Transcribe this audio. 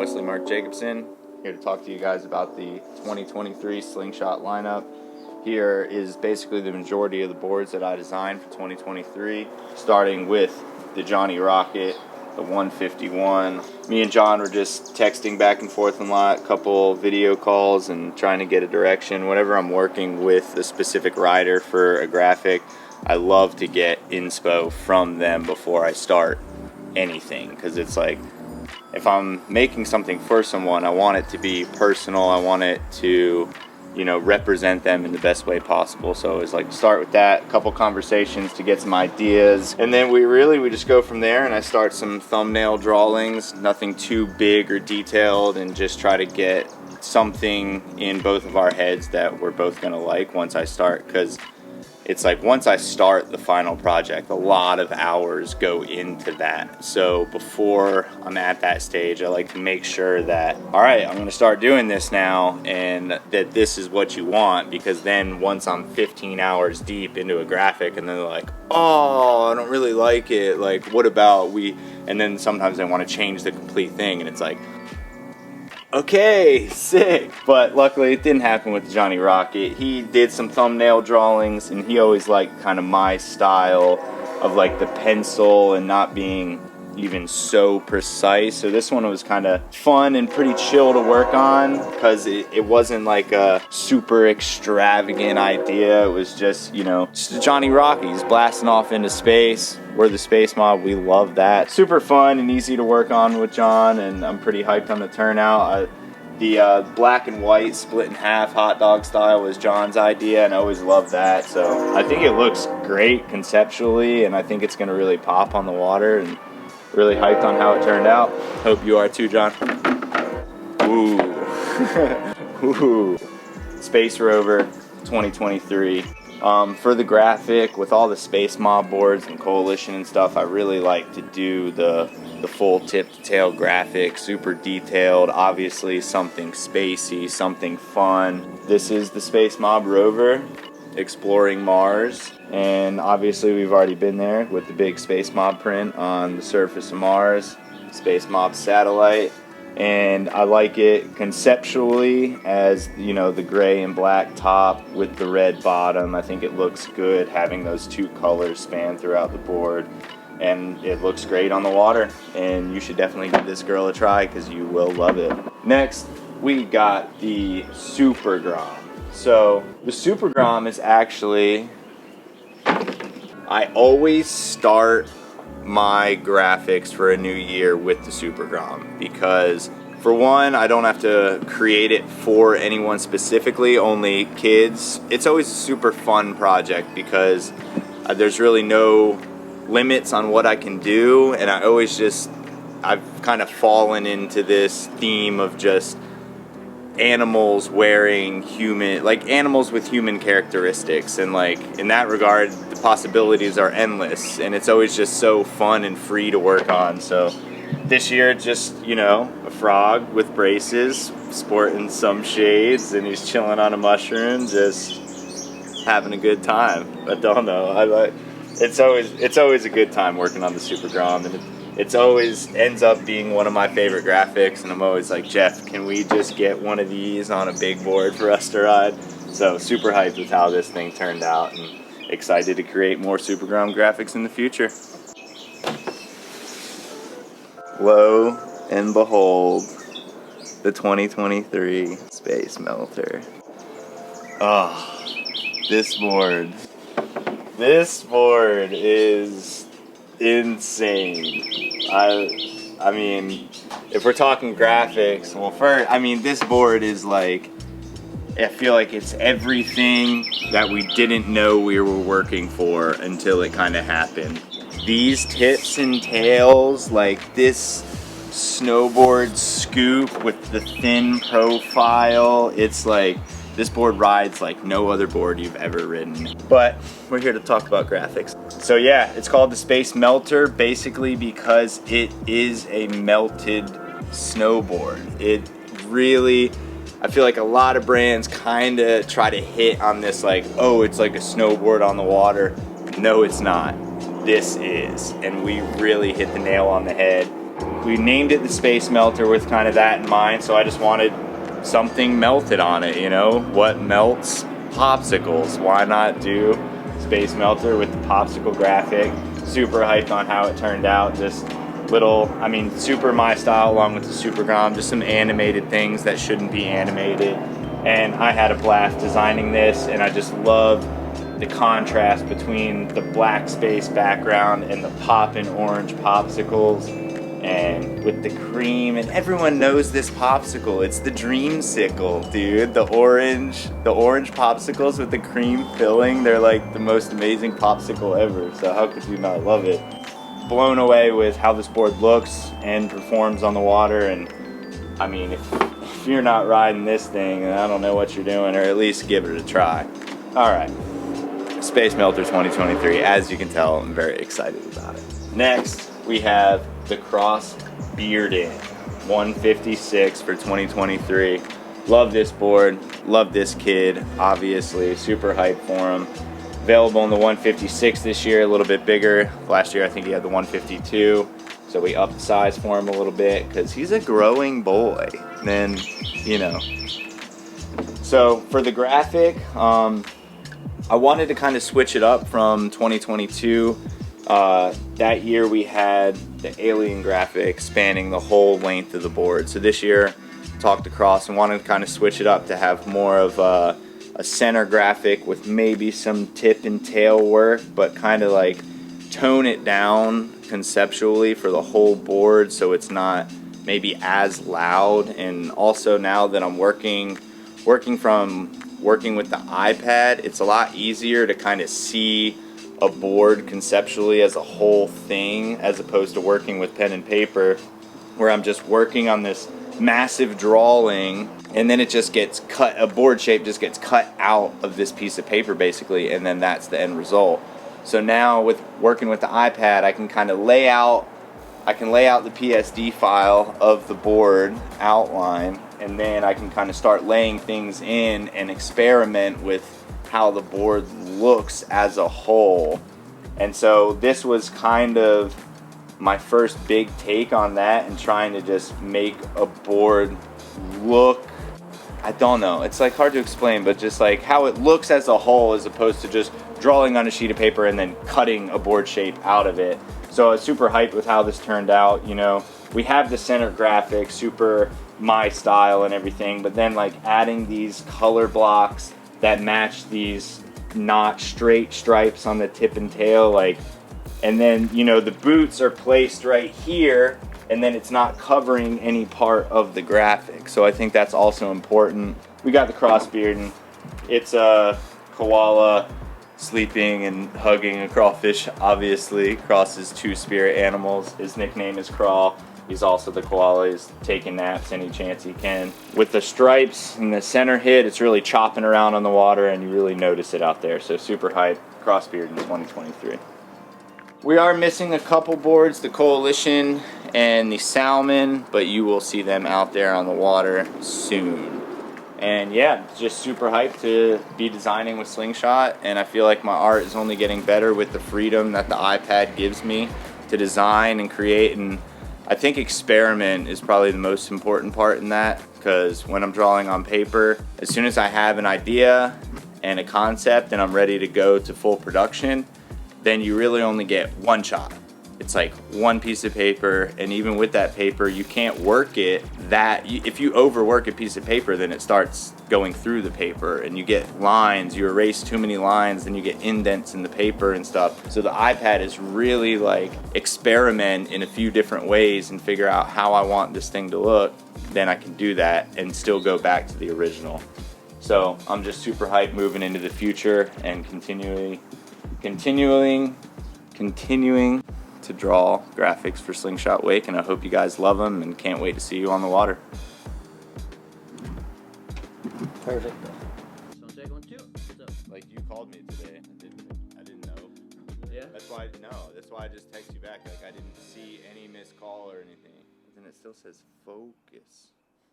Wesley Mark Jacobsen, here to talk to you guys about the 2023 Slingshot lineup. Here is basically the majority of the boards that I designed for 2023, starting with the Johnny Rocket, the 151. Me and John were just texting back and forth a lot, a couple video calls and trying to get a direction. Whenever I'm working with a specific rider for a graphic, I love to get inspo from them before I start anything, because it's like, if I'm making something for someone, I want it to be personal. I want it to, you know, represent them in the best way possible. So it was like, start with that, a couple conversations to get some ideas, and then we just go from there, and I start some thumbnail drawings, nothing too big or detailed, and just try to get something in both of our heads that we're both gonna like once I start, because it's like, once I start the final project, a lot of hours go into that. So before I'm at that stage, I like to make sure that, all right, I'm gonna start doing this now, and that this is what you want, because then once I'm 15 hours deep into a graphic and then they're like, oh, I don't really like it, like, what about we, and then sometimes they want to change the complete thing, and it's like, okay, sick. But luckily it didn't happen with Johnny Rocket. He did some thumbnail drawings, and he always liked kind of my style of like the pencil and not being even so precise. So this one was kind of fun and pretty chill to work on, because it wasn't like a super extravagant idea. It was just, you know, just Johnny Rocket. He's blasting off into space. We're the space mob, we love that. Super fun and easy to work on with John, and I'm pretty hyped on the turnout. The black and white split in half hot dog style was John's idea, and I always loved that. So I think it looks great conceptually, and I think it's gonna really pop on the water, and really hyped on how it turned out. Hope you are too, John. Ooh. Ooh. Space Rover 2023. For the graphic, with all the Space Mob boards and Coalition and stuff, I really like to do the full tip-to-tail graphic, super detailed, obviously something spacey, something fun. This is the Space Mob Rover, exploring Mars, and obviously we've already been there with the big Space Mob print on the surface of Mars, Space Mob satellite. And I like it conceptually as, you know, the gray and black top with the red bottom. I think it looks good having those two colors span throughout the board, and it looks great on the water, and you should definitely give this girl a try because you will love it. Next we got the Super Grom. So the Super Grom is actually, I always start my graphics for a new year with the Super Grom, because for one, I don't have to create it for anyone specifically, only kids. It's always a super fun project because there's really no limits on what I can do, and I've kind of fallen into this theme of just animals wearing human, like animals with human characteristics, and like in that regard the possibilities are endless, and it's always just so fun and free to work on. So this year, just, you know, a frog with braces, sporting some shades, and he's chilling on a mushroom, just having a good time. I don't know, it's always a good time working on the Super Grom, and it's always ends up being one of my favorite graphics, and I'm always like, Jeff, can we just get one of these on a big board for us to ride? So super hyped with how this thing turned out, and excited to create more Super Grom graphics in the future. Lo and behold, the 2023 Space Melter. Oh, this board is insane. I mean, if we're talking graphics, well, first, I mean, this board is like, I feel like it's everything that we didn't know we were working for until it kind of happened. These tips and tails, like this snowboard scoop with the thin profile, it's like, this board rides like no other board you've ever ridden. But we're here to talk about graphics. So yeah, it's called the Space Melter basically because it is a melted snowboard. It really, I feel like a lot of brands kind of try to hit on this like, oh, it's like a snowboard on the water. No, it's not. This is, and we really hit the nail on the head. we named it the Space Melter with kind of that in mind, so I just wanted something melted on it, you know? What melts? Popsicles. Why not do Space Melter with the popsicle graphic? Super hyped on how it turned out. Just little, I mean, super my style along with the Super Grom, just some animated things that shouldn't be animated. And I had a blast designing this, and I just love the contrast between the black space background and the poppin' orange popsicles, and with the cream. And everyone knows this popsicle. It's the Dreamsicle, dude. The orange popsicles with the cream filling. They're like the most amazing popsicle ever. So how could you not love it? Blown away with how this board looks and performs on the water. And I mean, if you're not riding this thing, I don't know what you're doing, or at least give it a try. All right. Space Melter 2023. As you can tell, I'm very excited about it. Next, we have the Cross Bearden 156 for 2023. Love this board. Love this kid. Obviously, super hyped for him. Available in the 156 this year, a little bit bigger. Last year, I think he had the 152. So we upped the size for him a little bit because he's a growing boy. Then, you know. So for the graphic, I wanted to kind of switch it up from 2022. That year we had the alien graphic spanning the whole length of the board. So this year, talked across and wanted to kind of switch it up to have more of a center graphic with maybe some tip and tail work, but kind of like tone it down conceptually for the whole board so it's not maybe as loud. And also now that I'm working with the iPad, it's a lot easier to kind of see a board conceptually as a whole thing, as opposed to working with pen and paper where I'm just working on this massive drawing and then it just gets cut, a board shape just gets cut out of this piece of paper basically, and then that's the end result. So now with working with the iPad, I can kind of lay out the PSD file of the board outline, and then I can kind of start laying things in and experiment with how the board looks as a whole. And so this was kind of my first big take on that, and trying to just make a board look, I don't know, it's like hard to explain, but just like how it looks as a whole as opposed to just drawing on a sheet of paper and then cutting a board shape out of it. So I was super hyped with how this turned out. You know, we have the center graphic, super my style and everything, but then like adding these color blocks that match these not straight stripes on the tip and tail, like, and then, you know, the boots are placed right here, and then it's not covering any part of the graphic. So I think that's also important. We got the Cross Bearden. It's a koala sleeping and hugging a crawfish, obviously. Cross is two spirit animals. His nickname is Crawl. He's also the koala. He's taking naps any chance he can. With the stripes and the center hit, it's really chopping around on the water, and you really notice it out there. So super hype. Cross Bearden 2023. We are missing a couple boards, the Coalition and the Salmon, but you will see them out there on the water soon. And yeah, just super hyped to be designing with Slingshot, and I feel like my art is only getting better with the freedom that the iPad gives me to design and create. And I think experiment is probably the most important part in that, because when I'm drawing on paper, as soon as I have an idea and a concept and I'm ready to go to full production, then you really only get one shot. It's like one piece of paper, and even with that paper, you can't work it if you overwork a piece of paper, then it starts going through the paper and you get lines, you erase too many lines, then you get indents in the paper and stuff. So the iPad is really like experiment in a few different ways and figure out how I want this thing to look. Then I can do that and still go back to the original. So I'm just super hyped moving into the future and continuing to draw graphics for Slingshot Wake, and I hope you guys love them and can't wait to see you on the water. Perfect. So take one too. What's up? Like you called me today. I didn't know. Yeah. That's why I just text you back. Like I didn't see any missed call or anything. And then it still says focus.